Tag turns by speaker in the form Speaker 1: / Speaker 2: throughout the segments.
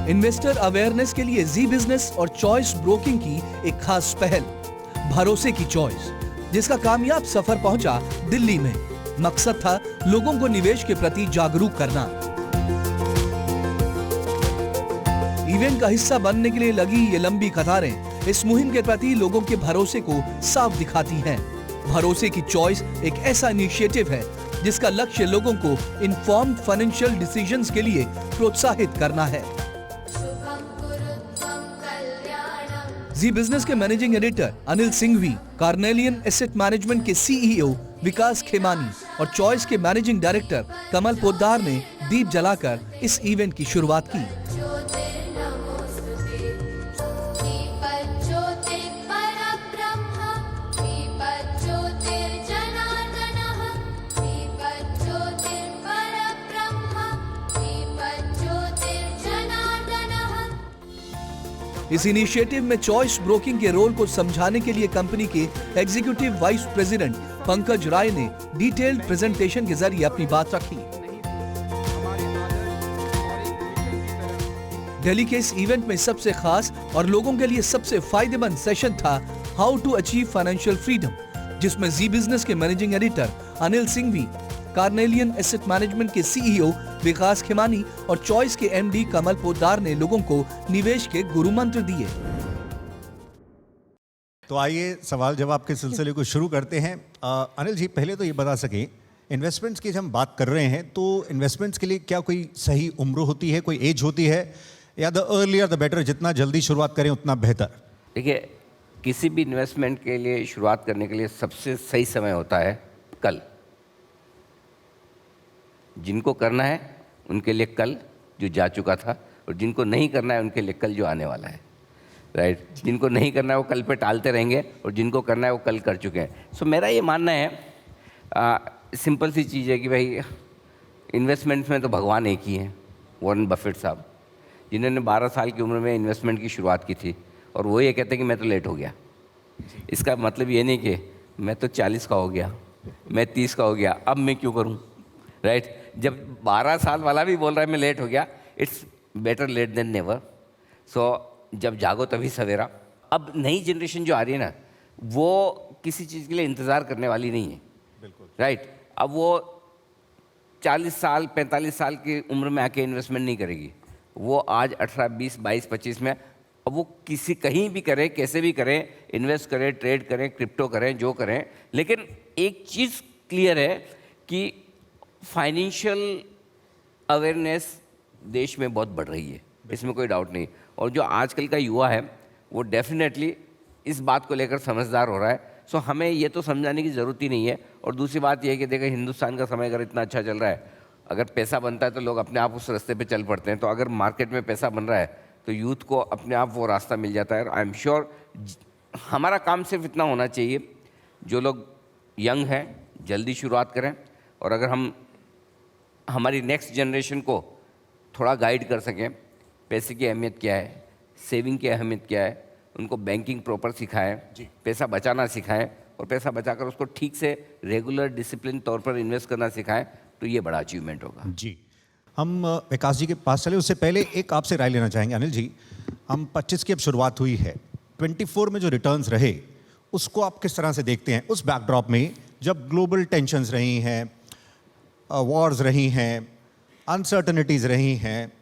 Speaker 1: Investor awareness के लिए जी business और चॉइस ब्रोकिंग की एक खास पहल, भरोसे की चॉइस, जिसका कामयाब सफर पहुंचा दिल्ली में। मकसद था लोगों को निवेश के प्रति जागरूक करना। इवेंट का हिस्सा बनने के लिए लगी ये लंबी कतारें इस मुहिम के प्रति लोगों के भरोसे को साफ दिखाती हैं। भरोसे की चॉइस एक ऐसा इनिशिएटिव है जिसका लक्ष्य लोगों को इन्फॉर्म्ड फाइनेंशियल डिसीजंस के लिए प्रोत्साहित करना है। जी बिजनेस के managing editor Anil Singhvi, Carnelian Asset Management के सीईओ विकास खेमानी और चॉइस के मैनेजिंग डायरेक्टर कमल पोद्दार ने दीप जलाकर इस इवेंट की शुरुआत की। इस इनिशिएटिव में चॉइस ब्रोकिंग के रोल को समझाने के लिए कंपनी के executive vice president Pankaj Rai ने डिटेल्ड प्रेजेंटेशन के जरिए अपनी बात रखी। दिल्ली के इस इवेंट में सबसे खास और लोगों के लिए सबसे फायदेमंद सेशन था how to achieve financial freedom, जिसमें जी बिजनेस के managing editor Anil Singhvi, Carnelian Asset Management के सीईओ विकास खेमानी और चॉइस के एमडी कमल पोद्दार ने लोगों को निवेश के गुरु मंत्र दिए।
Speaker 2: तो आइए सवाल जवाब के सिलसिले को शुरू करते हैं। अनिल जी, पहले तो ये बता सकें, इन्वेस्टमेंट्स की जब हम बात कर रहे हैं तो इन्वेस्टमेंट्स के लिए क्या कोई सही उम्र होती है, कोई एज होती है, या द अर्लियर द बेटर, जितना जल्दी शुरुआत करें उतना बेहतर?
Speaker 3: देखिए, किसी भी इन्वेस्टमेंट के लिए शुरुआत करने के लिए सबसे सही समय होता है कल। जिनको करना है उनके लिए कल जो जा चुका था, और जिनको नहीं करना है उनके लिए कल जो आने वाला है, राइट। जिनको नहीं करना है वो कल पे टालते रहेंगे, और जिनको करना है वो कल कर चुके हैं। सो मेरा ये मानना है, सिंपल सी चीज़ है कि भाई इन्वेस्टमेंट्स में तो भगवान एक ही है, वॉरेन बफेट साहब, जिन्होंने 12 साल की उम्र में इन्वेस्टमेंट की शुरुआत की थी, और वो ये कहते हैं कि मैं तो लेट हो गया। इसका मतलब ये नहीं कि मैं तो 40 का हो गया, मैं 30 का हो गया, अब मैं क्यों करूँ, राइट। जब 12 साल वाला भी बोल रहा है मैं लेट हो गया, it's better late than never. So जब जागो तभी सवेरा। अब नई जनरेशन जो आ रही है ना, वो किसी चीज़ के लिए इंतज़ार करने वाली नहीं है, बिल्कुल, राइट। अब वो 40 साल 45 साल की उम्र में आके इन्वेस्टमेंट नहीं करेगी, वो आज 18, 20, 22, 25 में, अब वो किसी कहीं भी करें, कैसे भी करें, इन्वेस्ट करें, ट्रेड करें, क्रिप्टो करें, जो करें। लेकिन एक चीज़ क्लियर है कि फाइनेंशियल अवेयरनेस देश में बहुत बढ़ रही है, इसमें कोई डाउट नहीं। और जो आजकल का युवा है वो डेफिनेटली इस बात को लेकर समझदार हो रहा है। सो हमें ये तो समझाने की ज़रूरत ही नहीं है। और दूसरी बात यह है कि देखो, हिंदुस्तान का समय अगर इतना अच्छा चल रहा है, अगर पैसा बनता है तो लोग अपने आप उस रास्ते पे चल पड़ते हैं। तो अगर मार्केट में पैसा बन रहा है तो यूथ को अपने आप वो रास्ता मिल जाता है। आई एम श्योर हमारा काम सिर्फ इतना होना चाहिए, जो लोग यंग हैं जल्दी शुरुआत करें, और अगर हम हमारी नेक्स्ट जनरेशन को थोड़ा गाइड कर सकें, पैसे की अहमियत क्या है, सेविंग की अहमियत क्या है, उनको बैंकिंग प्रॉपर सिखाएं, पैसा बचाना सिखाएं, और पैसा बचाकर उसको ठीक से रेगुलर डिसिप्लिन तौर पर इन्वेस्ट करना सिखाएं, तो ये बड़ा अचीवमेंट होगा।
Speaker 2: जी, हम विकास जी के पास चले, उससे पहले एक आपसे राय लेना चाहेंगे। अनिल जी, हम 25 की अब शुरुआत हुई है, 24 में जो रिटर्न्स रहे उसको आप किस तरह से देखते हैं, उस बैकड्रॉप में जब ग्लोबल टेंशन्स रही हैं, वॉर्स रही हैं, अनसर्टनिटीज़ रही हैं,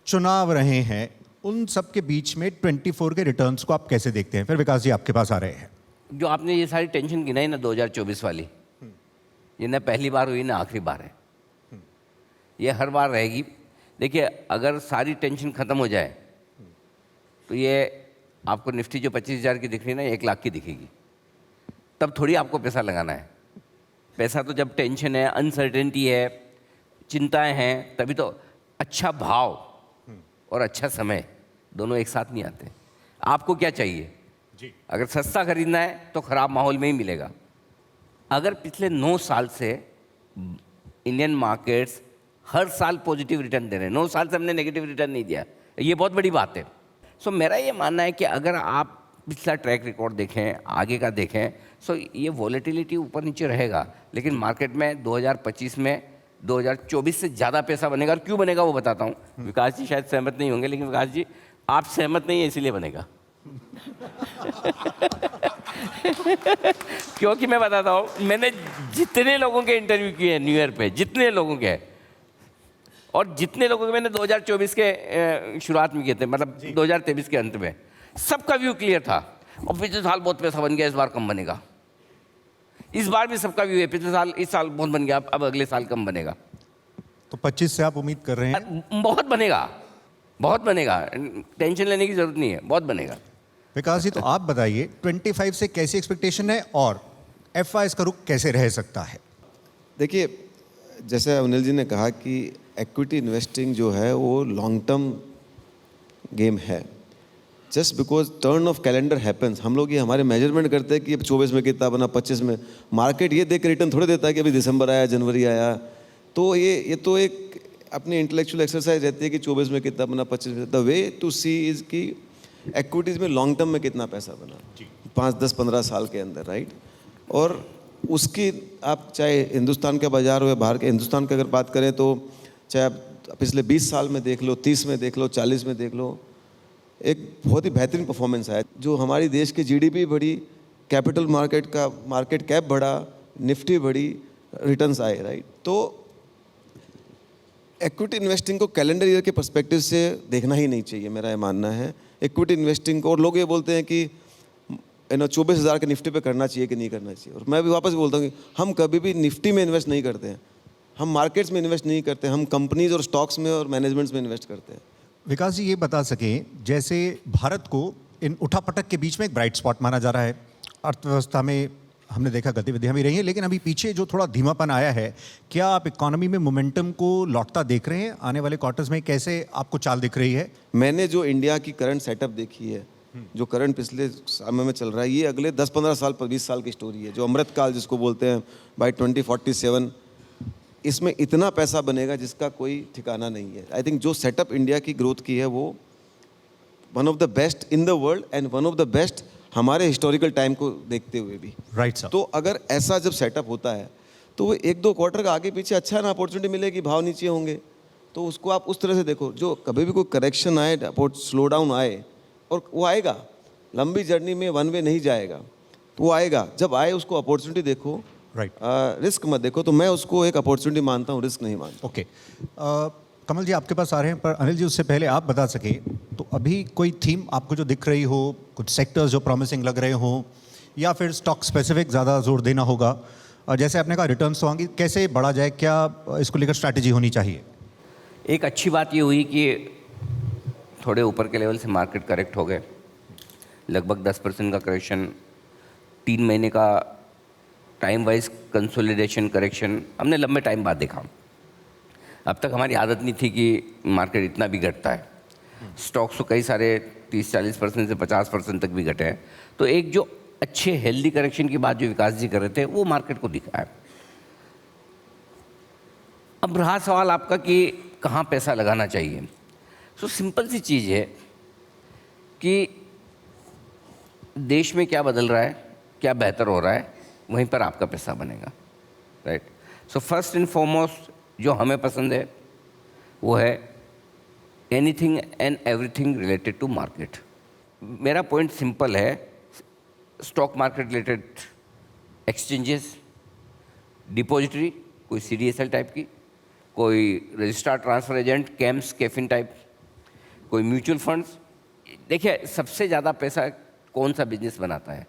Speaker 2: चुनाव रहे हैं, उन सब के बीच में 24 के रिटर्न्स को आप कैसे देखते हैं? फिर विकास जी आपके पास आ रहे हैं।
Speaker 3: जो आपने ये सारी टेंशन गिनाई ना 2024 वाली, ये ना पहली बार हुई ना आखिरी बार है, ये हर बार रहेगी। देखिए, अगर सारी टेंशन ख़त्म हो जाए तो ये आपको निफ्टी जो 25,000 की दिख रही है ना, 1 लाख की दिखेगी। तब थोड़ी आपको पैसा लगाना है। पैसा तो जब टेंशन है, अनसर्टेनिटी है, चिंताएं हैं, तभी तो अच्छा भाव और अच्छा समय दोनों एक साथ नहीं आते। आपको क्या चाहिए जी? अगर सस्ता खरीदना है तो ख़राब माहौल में ही मिलेगा। अगर पिछले 9 साल से इंडियन मार्केट्स हर साल पॉजिटिव रिटर्न दे रहे हैं, 9 साल से हमने नेगेटिव रिटर्न नहीं दिया, ये बहुत बड़ी बात है। सो मेरा ये मानना है कि अगर आप पिछला ट्रैक रिकॉर्ड देखें, आगे का देखें, सो ये वॉलेटिलिटी ऊपर नीचे रहेगा, लेकिन मार्केट में 2025 में 2024 से ज़्यादा पैसा बनेगा। और क्यों बनेगा वो बताता हूँ। विकास जी शायद सहमत नहीं होंगे, लेकिन विकास जी आप सहमत नहीं है इसीलिए बनेगा। क्योंकि मैं बताता हूँ, मैंने जितने लोगों के इंटरव्यू किए हैं न्यू ईयर पे, जितने लोगों के, और जितने लोगों के मैंने 2024 के शुरुआत में किए थे, मतलब 2023 के अंत में, सबका व्यू क्लियर था। और पिछले साल बहुत पैसा बन गया, इस बार कम बनेगा। इस बार भी सबका व्यू है, पिछले साल, इस साल बहुत बन गया, अब अगले साल कम बनेगा।
Speaker 2: तो 25 से आप उम्मीद कर रहे हैं?
Speaker 3: बहुत बनेगा, बहुत बनेगा, टेंशन लेने की जरूरत नहीं है, बहुत बनेगा।
Speaker 2: विकास जी, तो आप बताइए 25 से कैसी एक्सपेक्टेशन है और FIs का रुख कैसे रह सकता है?
Speaker 4: देखिए, जैसे अनिल जी ने कहा कि इक्विटी इन्वेस्टिंग जो है वो लॉन्ग टर्म गेम है। Just because turn off calendar happens, हम लोग ये हमारे मेजरमेंट करते हैं कि 24 में कितना बना, 25 में। मार्केट ये देख के रिटर्न थोड़े देता है कि अभी दिसंबर आया, जनवरी आया। तो ये तो एक अपनी इंटेलेक्चुअल एक्सरसाइज रहती है कि 24 में कितना बना, 25 में। The way to see is कि इक्विटीज़ में लॉन्ग टर्म में कितना पैसा बना, 5, 10, 15 साल के अंदर, राइट। और उसकी आप चाहे हिंदुस्तान का बाजार हो या बाहर के, हिंदुस्तान की अगर बात करें तो चाहे आप पिछले 20 साल में देख लो, 30 में देख लो, 40 में देख लो, एक बहुत ही बेहतरीन परफॉर्मेंस आया। जो हमारी देश की GDP बढ़ी, कैपिटल मार्केट का मार्केट कैप बढ़ा, निफ्टी बढ़ी, रिटर्न्स आए, राइट। तो इक्विटी इन्वेस्टिंग को कैलेंडर ईयर के पर्सपेक्टिव से देखना ही नहीं चाहिए, मेरा ये मानना है। इक्विटी इन्वेस्टिंग को, और लोग ये बोलते हैं कि 24,000 के निफ्टी पे करना चाहिए कि नहीं करना चाहिए। और मैं भी वापस बोलता हूँ कि हम कभी भी निफ्टी में इन्वेस्ट नहीं करते हैं, हम मार्केट्स में इन्वेस्ट नहीं करते, हम कंपनीज और स्टॉक्स में और मैनेजमेंट्स में इन्वेस्ट करते हैं।
Speaker 2: विकास जी, ये बता सकें, जैसे भारत को इन उठापटक के बीच में एक ब्राइट स्पॉट माना जा रहा है, अर्थव्यवस्था में हमने देखा गतिविधियां भी रही हैं, लेकिन अभी पीछे जो थोड़ा धीमापन आया है, क्या आप इकोनॉमी में मोमेंटम को लौटता देख रहे हैं? आने वाले क्वार्टर्स में कैसे आपको चाल दिख रही है?
Speaker 4: मैंने जो इंडिया की करंट सेटअप देखी है, जो करंट पिछले समय में चल रहा है, ये अगले 10-15 साल पर 20 साल की स्टोरी है। जो अमृत काल जिसको बोलते हैं, बाय 2047 इसमें इतना पैसा बनेगा जिसका कोई ठिकाना नहीं है। आई थिंक जो सेटअप इंडिया की ग्रोथ की है वो one of the best in the world and one of the best हमारे हिस्टोरिकल टाइम को देखते हुए भी।
Speaker 2: Right sir.
Speaker 4: तो अगर ऐसा जब सेटअप होता है तो वो 1-2 क्वार्टर का आगे पीछे अच्छा ना अपॉर्चुनिटी मिलेगी, भाव नीचे होंगे, तो उसको आप उस तरह से देखो। जो कभी भी कोई करेक्शन आए, स्लो डाउन आए, और वो आएगा, लंबी जर्नी में वन वे नहीं जाएगा, तो वो आएगा। जब आए उसको अपॉर्चुनिटी देखो,
Speaker 2: राइट।
Speaker 4: रिस्क मत देखो। तो मैं उसको एक अपॉर्चुनिटी मानता हूँ, रिस्क नहीं मानता।
Speaker 2: ओके। कमल जी आपके पास आ रहे हैं, पर अनिल जी उससे पहले आप बता सके तो अभी कोई थीम आपको जो दिख रही हो, कुछ सेक्टर्स जो प्रॉमिसिंग लग रहे हो, या फिर स्टॉक स्पेसिफिक ज़्यादा जोर देना होगा? और जैसे आपने कहा रिटर्न्स तो आएंगी, कैसे बढ़ा जाए, क्या इसको लेकर स्ट्रैटेजी होनी चाहिए?
Speaker 3: एक अच्छी बात ये हुई कि थोड़े ऊपर के लेवल से मार्केट करेक्ट हो गए, लगभग 10% का करेक्शन, 3 महीने का टाइम वाइज कंसोलिडेशन करेक्शन हमने लंबे टाइम बाद देखा। अब तक हमारी आदत नहीं थी कि मार्केट इतना भी घटता है। स्टॉक्स तो कई सारे 30-40% से 50% तक भी घटे हैं। तो एक जो अच्छे हेल्दी करेक्शन की बात जो विकास जी कर रहे थे वो मार्केट को दिखा है। अब रहा सवाल आपका कि कहाँ पैसा लगाना चाहिए। सो सिंपल सी चीज़ है कि देश में क्या बदल रहा है, क्या बेहतर हो रहा है, वहीं पर आपका पैसा बनेगा, right. So first and foremost जो हमें पसंद है वो है anything and everything related to market. मेरा पॉइंट सिंपल है, stock market related exchanges, depository, कोई CDSL टाइप की, कोई registrar transfer agent, CAMS, KFin type, कोई म्यूचुअल फंड्स। देखिए सबसे ज़्यादा पैसा कौन सा बिजनेस बनाता है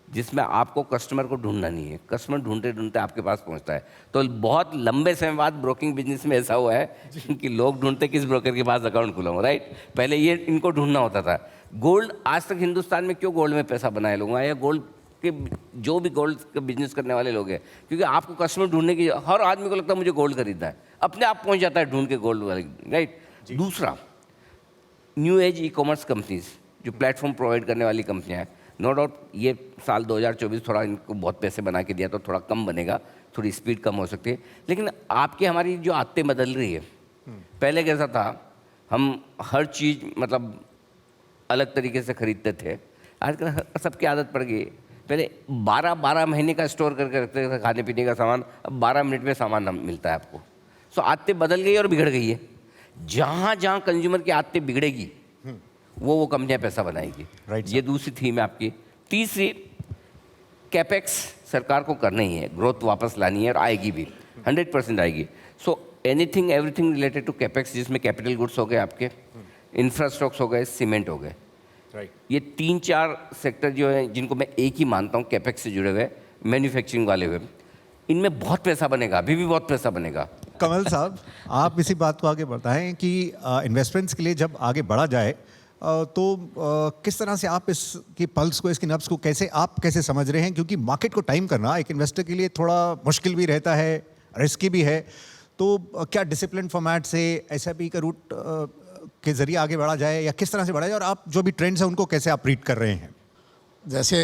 Speaker 3: जिसमें आपको कस्टमर को ढूंढना नहीं है, कस्टमर ढूंढते ढूंढते आपके पास पहुंचता है। तो बहुत लंबे समय बाद ब्रोकिंग बिजनेस में ऐसा हुआ है कि लोग ढूंढते किस ब्रोकर के पास अकाउंट खुलाऊं, राइट। पहले ये इनको ढूंढना होता था। गोल्ड, आज तक हिंदुस्तान में क्यों गोल्ड में पैसा बनाए लोगों, या गोल्ड के जो भी गोल्ड का बिजनेस करने वाले लोग हैं, क्योंकि आपको कस्टमर ढूंढने की, हर आदमी को लगता है मुझे गोल्ड खरीदना है, अपने आप पहुँच जाता है ढूंढ के गोल्ड वाले, राइट। दूसरा, न्यू एज ई-कॉमर्स कंपनीज जो प्लेटफॉर्म प्रोवाइड करने वाली कंपनियाँ हैं, नो डाउट ये साल 2024 थोड़ा इनको बहुत पैसे बना के दिया तो थोड़ा कम बनेगा, थोड़ी स्पीड कम हो सकती है। लेकिन आपकी हमारी जो आदतें बदल रही है, पहले कैसा था, हम हर चीज़ मतलब अलग तरीके से खरीदते थे, आजकल सबकी आदत पड़ गई। पहले 12 महीने का स्टोर करके रखते थे खाने पीने का सामान, अब 12 मिनट में सामान मिलता है आपको। सो आदतें बदल गई और बिगड़ गई है। जहाँ जहाँ कंज्यूमर की आदतें बिगड़ेगी वो कंपनियां पैसा बनाएगी।
Speaker 2: Right,
Speaker 3: ये दूसरी थीम है आपकी। तीसरी, कैपेक्स सरकार को करना ही है, ग्रोथ वापस लानी है और आएगी भी, 100% आएगी। So anything everything related to capex, जिसमें कैपिटल गुड्स हो गए आपके, इंफ्रास्ट्रक्चर हो गए, सीमेंट हो गए, ये 3-4 सेक्टर जो है जिनको मैं एक ही मानता हूँ कैपेक्स से जुड़े हुए, मैन्युफैक्चरिंग वाले हुए, इनमें बहुत पैसा बनेगा, अभी भी बहुत पैसा बनेगा।
Speaker 2: कमल साहब, आप इसी बात को आगे बढ़ाएं कि इन्वेस्टमेंट्स के लिए जब आगे बढ़ा जाए तो किस तरह से आप इसकी पल्स को, इसकी नब्ज को कैसे समझ रहे हैं, क्योंकि मार्केट को टाइम करना एक इन्वेस्टर के लिए थोड़ा मुश्किल भी रहता है, रिस्की भी है। तो क्या डिसिप्लिन फॉर्मेट से SIP का रूट के जरिए आगे बढ़ा जाए या किस तरह से बढ़ा जाए, और आप जो भी ट्रेंड्स हैं उनको कैसे आप रीड कर रहे हैं?
Speaker 5: जैसे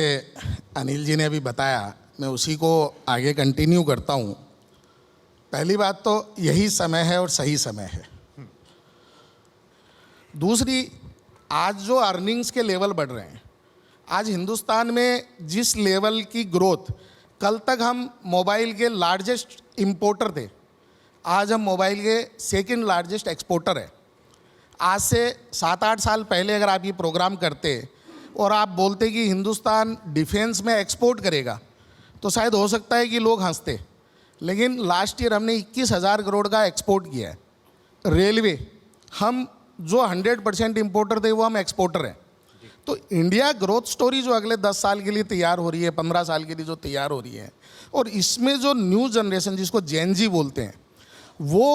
Speaker 5: अनिल जी ने अभी बताया, मैं उसी को आगे कंटिन्यू करता हूँ। पहली बात तो यही समय है और सही समय है। दूसरी, आज जो अर्निंग्स के लेवल बढ़ रहे हैं, आज हिंदुस्तान में जिस लेवल की ग्रोथ, कल तक हम मोबाइल के लार्जेस्ट इंपोर्टर थे, आज हम मोबाइल के सेकंड लार्जेस्ट एक्सपोर्टर है। आज से 7-8 साल पहले अगर आप ये प्रोग्राम करते और आप बोलते कि हिंदुस्तान डिफेंस में एक्सपोर्ट करेगा, तो शायद हो सकता है कि लोग हंसते। लेकिन लास्ट ईयर हमने 21,000 करोड़ का एक्सपोर्ट किया है। रेलवे, हम जो 100% इंपोर्टर थे वो हम एक्सपोर्टर हैं। तो इंडिया ग्रोथ स्टोरी जो अगले 10 साल के लिए तैयार हो रही है, 15 साल के लिए जो तैयार हो रही है, और इसमें जो न्यू जनरेशन जिसको जेन जी बोलते हैं वो,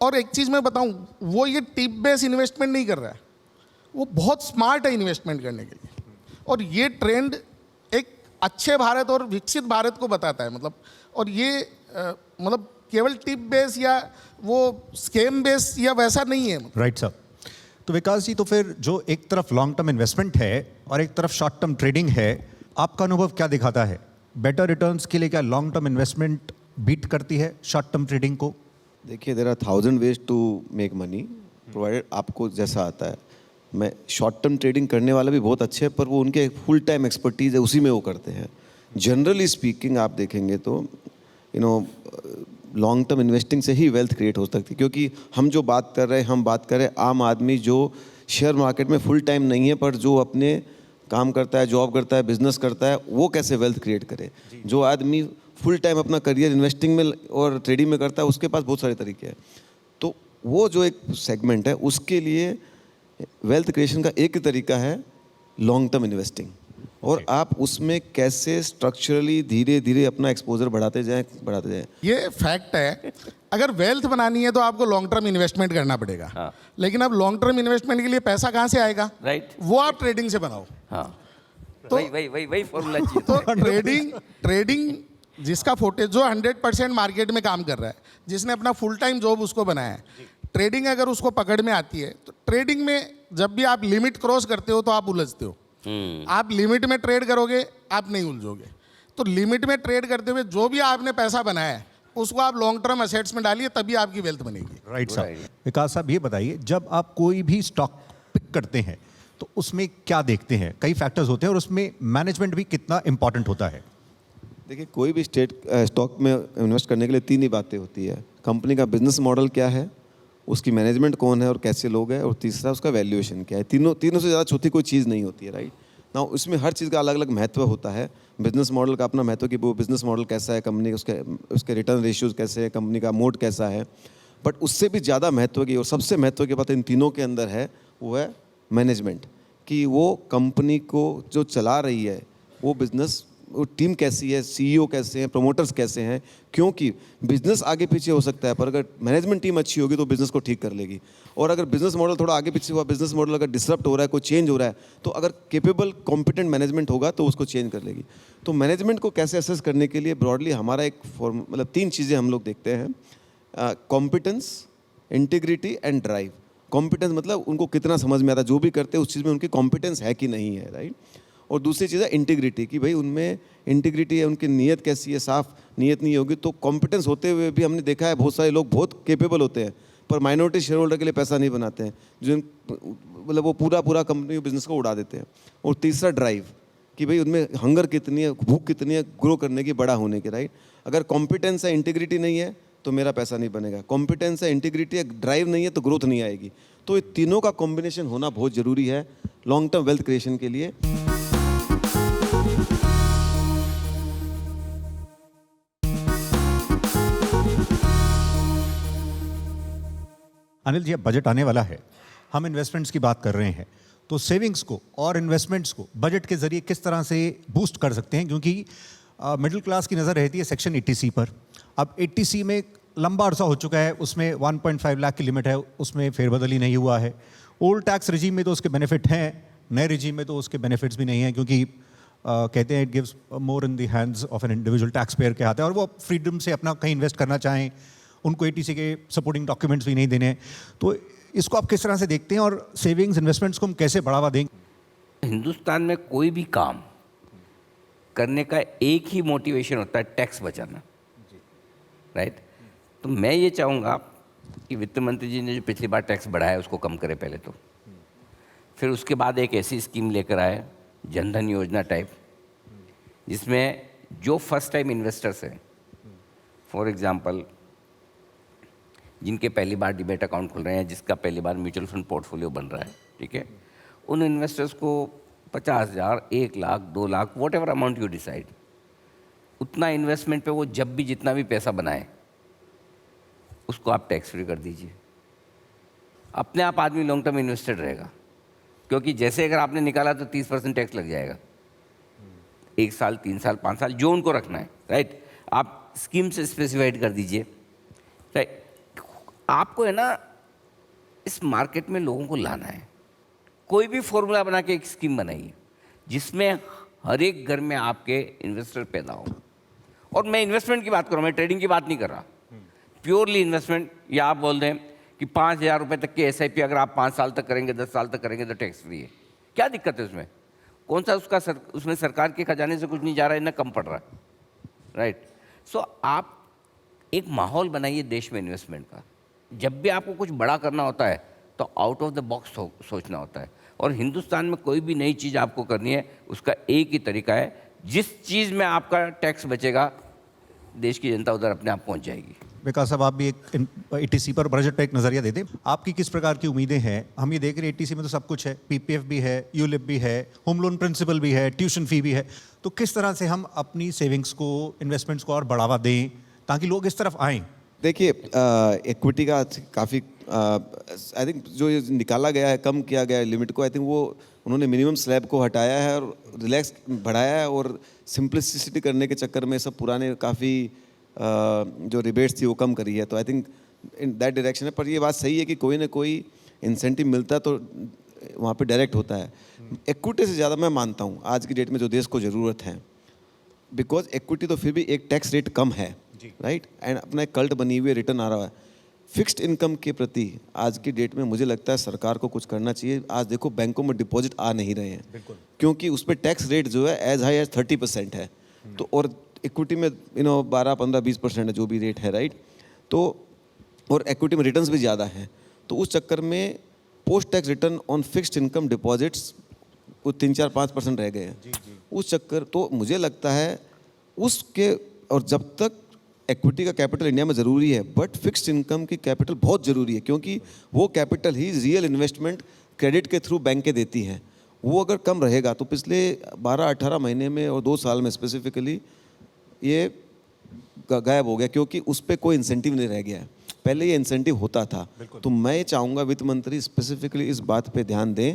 Speaker 5: और एक चीज़ मैं बताऊं, वो ये टिप बेस इन्वेस्टमेंट नहीं कर रहा है, वो बहुत स्मार्ट है इन्वेस्टमेंट करने के लिए। और ये ट्रेंड एक अच्छे भारत और विकसित भारत को बताता है। मतलब, और ये मतलब केवल टिप बेस या वो स्कैम बेस या वैसा नहीं है।
Speaker 2: राइट साहब। तो विकास जी, तो फिर जो एक तरफ लॉन्ग टर्म इन्वेस्टमेंट है और एक तरफ शॉर्ट टर्म ट्रेडिंग है, आपका अनुभव क्या दिखाता है? बेटर रिटर्न्स के लिए क्या लॉन्ग टर्म इन्वेस्टमेंट बीट करती है शॉर्ट टर्म ट्रेडिंग को?
Speaker 4: देखिए, there are 1000 ways to make money, provided आपको जैसा आता है। मैं शॉर्ट टर्म ट्रेडिंग करने वाला भी बहुत अच्छे हैं, पर वो उनके फुल टाइम एक्सपर्टीज़ है, उसी में वो करते हैं। जनरली स्पीकिंग आप देखेंगे तो लॉन्ग टर्म इन्वेस्टिंग से ही वेल्थ क्रिएट हो सकती है। क्योंकि हम जो बात कर रहे हैं, हम बात करें आम आदमी जो शेयर मार्केट में फुल टाइम नहीं है, पर जो अपने काम करता है, जॉब करता है, बिजनेस करता है, वो कैसे वेल्थ क्रिएट करे। जो आदमी फुल टाइम अपना करियर इन्वेस्टिंग में और ट्रेडिंग में करता है, उसके पास बहुत सारे तरीके हैं। तो वो जो एक सेगमेंट है, उसके लिए वेल्थ क्रिएशन का एक ही तरीका है लॉन्ग टर्म इन्वेस्टिंग, और आप उसमें कैसे स्ट्रक्चरली धीरे धीरे अपना एक्सपोजर बढ़ाते जाएं।
Speaker 5: ये फैक्ट है। अगर वेल्थ बनानी है तो आपको लॉन्ग टर्म इन्वेस्टमेंट करना पड़ेगा।
Speaker 3: हाँ।
Speaker 5: लेकिन अब लॉन्ग टर्म इन्वेस्टमेंट के लिए पैसा कहाँ से आएगा?
Speaker 3: राइट।
Speaker 5: वो आप ट्रेडिंग से बनाओ।
Speaker 3: हाँ,
Speaker 5: तो
Speaker 3: वही फॉर्मूला चाहिए।
Speaker 5: तो ट्रेडिंग जिसका फोटे, जो 100% मार्केट में काम कर रहा है, जिसने अपना फुल टाइम जॉब उसको बनाया है, ट्रेडिंग अगर उसको पकड़ में आती है, तो ट्रेडिंग में जब भी आप लिमिट क्रॉस करते हो तो आप उलझते हो। आप लिमिट में ट्रेड करोगे, आप नहीं उलझोगे। तो लिमिट में ट्रेड करते हुए जो भी आपने पैसा बनाया है, उसको आप लॉन्ग टर्म एसेट्स में डालिए, तभी आपकी वेल्थ बनेगी।
Speaker 2: राइट साहब। विकास साहब, ये बताइए, जब आप कोई भी स्टॉक पिक करते हैं तो उसमें क्या देखते हैं? कई फैक्टर्स होते हैं और उसमें मैनेजमेंट भी कितना इंपॉर्टेंट होता है?
Speaker 4: देखिए, कोई भी स्टॉक में इन्वेस्ट करने के लिए 3 ही बातें होती है। कंपनी का बिजनेस मॉडल क्या है, उसकी मैनेजमेंट कौन है और कैसे लोग हैं, और तीसरा उसका वैल्यूएशन क्या है। तीनों से ज़्यादा चौथी कोई चीज़ नहीं होती है। राइट ना, उसमें हर चीज़ का अलग अलग महत्व होता है। बिजनेस मॉडल का अपना महत्व कि वो बिजनेस मॉडल कैसा है, कंपनी उसके रिटर्न रेशियोज़ कैसे है, कंपनी का मोड कैसा है। बट उससे भी ज़्यादा महत्व की और सबसे महत्व की बात इन तीनों के अंदर है, वो है मैनेजमेंट। कि वो कंपनी को जो चला रही है, वो बिजनेस, वो टीम कैसी है, CEO कैसे हैं, प्रमोटर्स कैसे हैं। क्योंकि बिजनेस आगे पीछे हो सकता है, पर अगर मैनेजमेंट टीम अच्छी होगी तो बिजनेस को ठीक कर लेगी। और अगर बिजनेस मॉडल थोड़ा आगे पीछे हुआ, बिजनेस मॉडल अगर डिसरप्ट हो रहा है, कोई चेंज हो रहा है, तो अगर केपेबल कॉम्पिटेंट मैनेजमेंट होगा तो उसको चेंज कर लेगी। तो मैनेजमेंट को कैसे असेस करने के लिए ब्रॉडली हमारा एक मतलब 3 चीज़ें हम लोग देखते हैं: competence, integrity and drive. Competence मतलब उनको कितना समझ में आता है, जो भी करते हैं उस चीज़ में उनकी कॉम्पिटेंस है कि नहीं है। राइट। और दूसरी चीज़ है इंटीग्रिटी, कि भाई उनमें इंटीग्रिटी है, उनकी नीयत कैसी है। साफ नीयत नहीं होगी तो कॉम्पिटेंस होते हुए भी हमने देखा है बहुत सारे लोग बहुत केपेबल होते हैं, पर माइनॉरिटी शेयर होल्डर के लिए पैसा नहीं बनाते हैं, जो मतलब वो पूरा कंपनी बिजनेस को उड़ा देते हैं। और तीसरा ड्राइव, कि भाई उनमें हंगर कितनी है, भूख कितनी है ग्रो करने की, बड़ा होने की। राइट। अगर कॉम्पिटेंस है, इंटीग्रिटी नहीं है, तो मेरा पैसा नहीं बनेगा, कॉम्पिटेंस है, इंटीग्रिटी है, ड्राइव नहीं है तो ग्रोथ नहीं आएगी। तो ये तीनों का कॉम्बिनेशन होना बहुत ज़रूरी है लॉन्ग टर्म वेल्थ क्रिएशन के लिए।
Speaker 2: अनिल जी, अब बजट आने वाला है, हम इन्वेस्टमेंट्स की बात कर रहे हैं, तो सेविंग्स को और इन्वेस्टमेंट्स को बजट के जरिए किस तरह से बूस्ट कर सकते हैं? क्योंकि मिडिल क्लास की नज़र रहती है सेक्शन 80C पर। अब 80C में लंबा अरसा हो चुका है, उसमें 1.5 लाख की लिमिट है, उसमें फेरबदल ही नहीं हुआ है। ओल्ड टैक्स रिजीम में तो उसके बेनिफिट हैं, नए रिजीम में तो उसके बेनिफिट्स भी नहीं हैं, क्योंकि कहते हैं it gives more in the hands of an individual tax payer के हाथ है, और वो फ्रीडम से अपना कहीं इन्वेस्ट करना चाहें, उनको 80C के सपोर्टिंग डॉक्यूमेंट्स भी नहीं देने हैं। तो इसको आप किस तरह से देखते हैं, और सेविंग्स इन्वेस्टमेंट्स को हम कैसे बढ़ावा देंगे?
Speaker 3: हिंदुस्तान में कोई भी काम करने का एक ही मोटिवेशन होता है, टैक्स बचाना, राइट? तो मैं ये चाहूँगा कि वित्त मंत्री जी ने जो पिछली बार टैक्स बढ़ाया उसको कम करें पहले तो, फिर उसके बाद एक ऐसी स्कीम लेकर आए जनधन योजना टाइप, जिसमें जो फर्स्ट टाइम इन्वेस्टर्स हैं, फॉर एग्जांपल जिनके पहली बार डिमेट अकाउंट खुल रहे हैं, जिसका पहली बार म्यूचुअल फंड पोर्टफोलियो बन रहा है, ठीक है, उन इन्वेस्टर्स को 50,000, 1 lakh, 2 lakh, what ever amount you decide, उतना इन्वेस्टमेंट पे वो जब भी जितना भी पैसा बनाए उसको आप टैक्स फ्री कर दीजिए। अपने आप आदमी लॉन्ग टर्म इन्वेस्टेड रहेगा, क्योंकि जैसे अगर आपने निकाला तो 30% टैक्स लग जाएगा, 1 साल, 3 साल, 5 साल, जो उनको रखना है, राइट? आप स्कीम से स्पेसिफाइड कर दीजिए, राइट? आपको है ना इस मार्केट में लोगों को लाना है। कोई भी फॉर्मूला बना के एक स्कीम बनाइए जिसमें हर एक घर में आपके इन्वेस्टर पैदा हो। और मैं इन्वेस्टमेंट की बात कर रहा हूँ, मैं ट्रेडिंग की बात नहीं कर रहा, प्योरली इन्वेस्टमेंट। या आप बोल दें कि 5,000 रुपये तक की SIP अगर आप 5 साल तक करेंगे, 10 साल तक करेंगे तो टैक्स फ्री है। क्या दिक्कत है उसमें? कौन सा उसमें सरकार के खजाने से कुछ नहीं जा रहा है, ना कम पड़ रहा है, राइट? सो आप एक माहौल बनाइए देश में इन्वेस्टमेंट का। जब भी आपको कुछ बड़ा करना होता है तो आउट ऑफ द बॉक्स सोचना होता है। और हिंदुस्तान में कोई भी नई चीज़ आपको करनी है, उसका एक ही तरीका है, जिस चीज़ में आपका टैक्स बचेगा देश की जनता उधर अपने आप पहुंच जाएगी।
Speaker 2: विकास साहब, आप भी एक 80C पर बजट पर एक नज़रिया दे दें। आपकी किस प्रकार की उम्मीदें हैं? हम ये देख रहे हैं 80C में तो सब कुछ है, PPF भी है, ULIP भी है, होम लोन प्रिंसिपल भी है, ट्यूशन फी भी है। तो किस तरह से हम अपनी सेविंग्स को, इन्वेस्टमेंट्स को और बढ़ावा दें ताकि लोग इस तरफ आएँ?
Speaker 4: देखिए, इक्विटी का काफ़ी आई थिंक जो ये निकाला गया है, कम किया गया है लिमिट को, आई थिंक वो उन्होंने मिनिमम स्लैब को हटाया है और रिलैक्स बढ़ाया है, और सिंप्लिसिटी करने के चक्कर में सब पुराने काफ़ी जो रिबेट्स थी वो कम करी है। तो I think in that direction है। पर ये बात सही है कि कोई ना कोई इंसेंटिव मिलता तो वहाँ पे डायरेक्ट होता है। इक्विटी से ज़्यादा मैं मानता हूँ आज की डेट में जो देश को ज़रूरत है, बिकॉज इक्विटी तो फिर भी एक टैक्स रेट कम है, राइट? एंड अपना एक कल्ट बनी हुई रिटर्न आ रहा है। फिक्स्ड इनकम के प्रति आज की डेट में मुझे लगता है सरकार को कुछ करना चाहिए। आज देखो बैंकों में डिपॉजिट आ नहीं रहे हैं, क्योंकि उस पर टैक्स रेट जो है एज हाई एज 30% है। तो और इक्विटी में 12, 15, 20% है जो भी रेट है, राइट? तो और इक्विटी में रिटर्न्स भी ज़्यादा हैं। तो उस चक्कर में post tax return on fixed income deposits वो 3, 4, 5% रह गए हैं। उस चक्कर तो मुझे लगता है उसके, और जब तक इक्विटी का कैपिटल इंडिया में ज़रूरी है, बट फिक्स्ड इनकम की कैपिटल बहुत ज़रूरी है, क्योंकि वो कैपिटल ही रियल इन्वेस्टमेंट क्रेडिट के थ्रू बैंकें देती हैं। वो अगर कम रहेगा तो पिछले 12-18 महीने में और 2 साल में स्पेसिफिकली ये गायब हो गया, क्योंकि उस पर कोई इंसेंटिव नहीं रह गया है। पहले ये इंसेंटिव होता था। तो मैं चाहूँगा वित्त मंत्री स्पेसिफिकली इस बात पे ध्यान दें,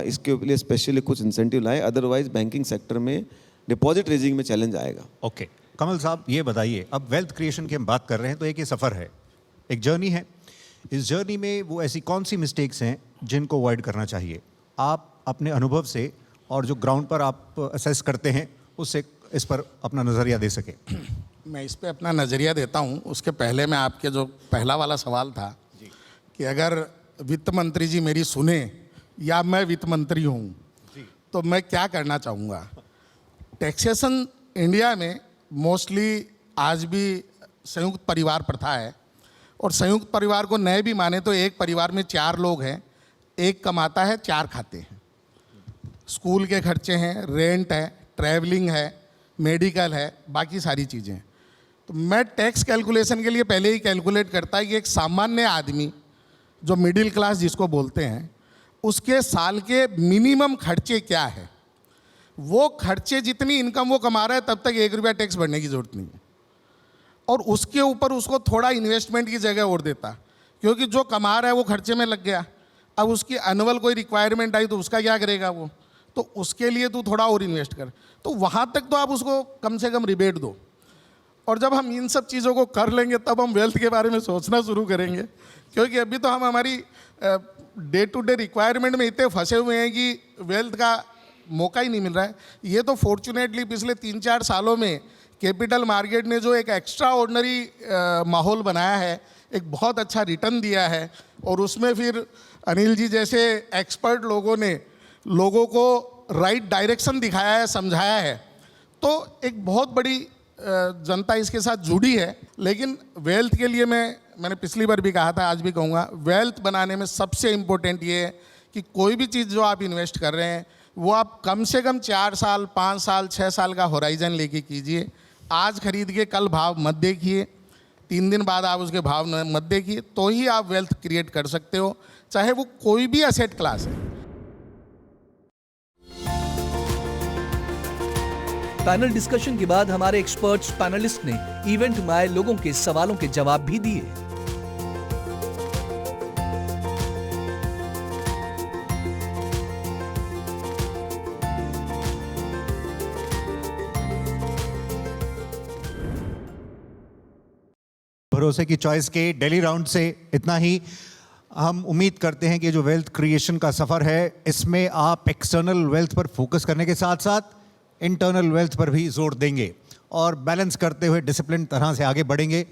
Speaker 4: इसके लिए स्पेशली कुछ इंसेंटिव लाए, अदरवाइज बैंकिंग सेक्टर में डिपॉजिट रेजिंग में चैलेंज आएगा।
Speaker 2: ओके, कमल साहब ये बताइए, अब वेल्थ क्रिएशन की हम बात कर रहे हैं तो एक ये सफ़र है, एक जर्नी है। इस जर्नी में वो ऐसी कौन सी मिस्टेक्स हैं जिनको अवॉइड करना चाहिए? आप अपने अनुभव से और जो ग्राउंड पर आप असेस करते हैं उससे इस पर अपना नज़रिया दे सके।
Speaker 5: मैं इस पे अपना नज़रिया देता हूँ। उसके पहले मैं आपके जो पहला वाला सवाल था कि अगर वित्त मंत्री जी मेरी सुने या मैं वित्त मंत्री हूँ तो मैं क्या करना चाहूँगा। टैक्सेशन इंडिया में मोस्टली आज भी संयुक्त परिवार प्रथा है, और संयुक्त परिवार को नए भी माने तो एक परिवार में 4 लोग हैं, एक कमाता है, 4 खाते हैं। स्कूल के खर्चे हैं, रेंट है, ट्रैवलिंग है, मेडिकल है, बाकी सारी चीज़ें। तो मैं टैक्स कैलकुलेशन के लिए पहले ही कैलकुलेट करता है कि एक सामान्य आदमी जो मिडिल क्लास जिसको बोलते हैं, उसके साल के मिनिमम खर्चे क्या है। वो खर्चे जितनी इनकम वो कमा रहा है तब तक 1 रुपया टैक्स भरने की ज़रूरत नहीं है, और उसके ऊपर उसको थोड़ा इन्वेस्टमेंट की जगह और देता, क्योंकि जो कमा रहा है वो खर्चे में लग गया, अब उसकी एनुअल कोई रिक्वायरमेंट आई तो उसका क्या करेगा वो, तो उसके लिए तू थोड़ा और इन्वेस्ट कर। तो वहाँ तक तो आप उसको कम से कम रिबेट दो, और जब हम इन सब चीज़ों को कर लेंगे तब हम वेल्थ के बारे में सोचना शुरू करेंगे, क्योंकि अभी तो हम हमारी डे टू डे रिक्वायरमेंट में इतने फंसे हुए हैं कि वेल्थ का मौका ही नहीं मिल रहा है। ये तो फॉर्चुनेटली पिछले 3-4 सालों में कैपिटल मार्केट ने जो एक एक्स्ट्रा ऑर्डनरी माहौल बनाया है, एक बहुत अच्छा रिटर्न दिया है, और उसमें फिर अनिल जी जैसे एक्सपर्ट लोगों ने लोगों को राइट डायरेक्शन दिखाया है, समझाया है, तो एक बहुत बड़ी जनता इसके साथ जुड़ी है। लेकिन वेल्थ के लिए मैंने पिछली बार भी कहा था, आज भी कहूँगा, वेल्थ बनाने में सबसे इम्पोर्टेंट ये है कि कोई भी चीज़ जो आप इन्वेस्ट कर रहे हैं वो आप कम से कम 4 साल, 5 साल, 6 साल का होराइजन लेके कीजिए। आज खरीद के कल भाव मत देखिए, 3 दिन बाद आप उसके भाव मत देखिए, तो ही आप वेल्थ क्रिएट कर सकते हो, चाहे वो कोई भी एसेट क्लास है।
Speaker 1: पैनल डिस्कशन के बाद हमारे एक्सपर्ट्स पैनलिस्ट ने इवेंट में आए लोगों के सवालों के जवाब भी दिए।
Speaker 2: भरोसे की चॉइस के डेली राउंड से इतना ही। हम उम्मीद करते हैं कि जो वेल्थ क्रिएशन का सफ़र है, इसमें आप एक्सटर्नल वेल्थ पर फोकस करने के साथ साथ इंटरनल वेल्थ पर भी जोर देंगे और बैलेंस करते हुए डिसिप्लिन तरह से आगे बढ़ेंगे।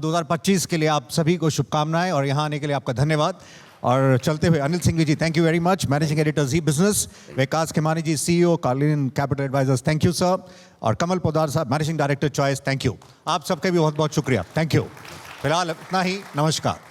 Speaker 2: 2025 के लिए आप सभी को शुभकामनाएं और यहाँ आने के लिए आपका धन्यवाद। और चलते हुए Anil Singhvi ji, thank you very much, managing editor Zee Business. Vikas Khemani ji, CEO Carnelian Capital Advisors, thank you sir. और कमल पोदार साहब, managing director Choice, thank you. आप सबका भी बहुत बहुत शुक्रिया, थैंक यू। फिलहाल इतना ही, नमस्कार।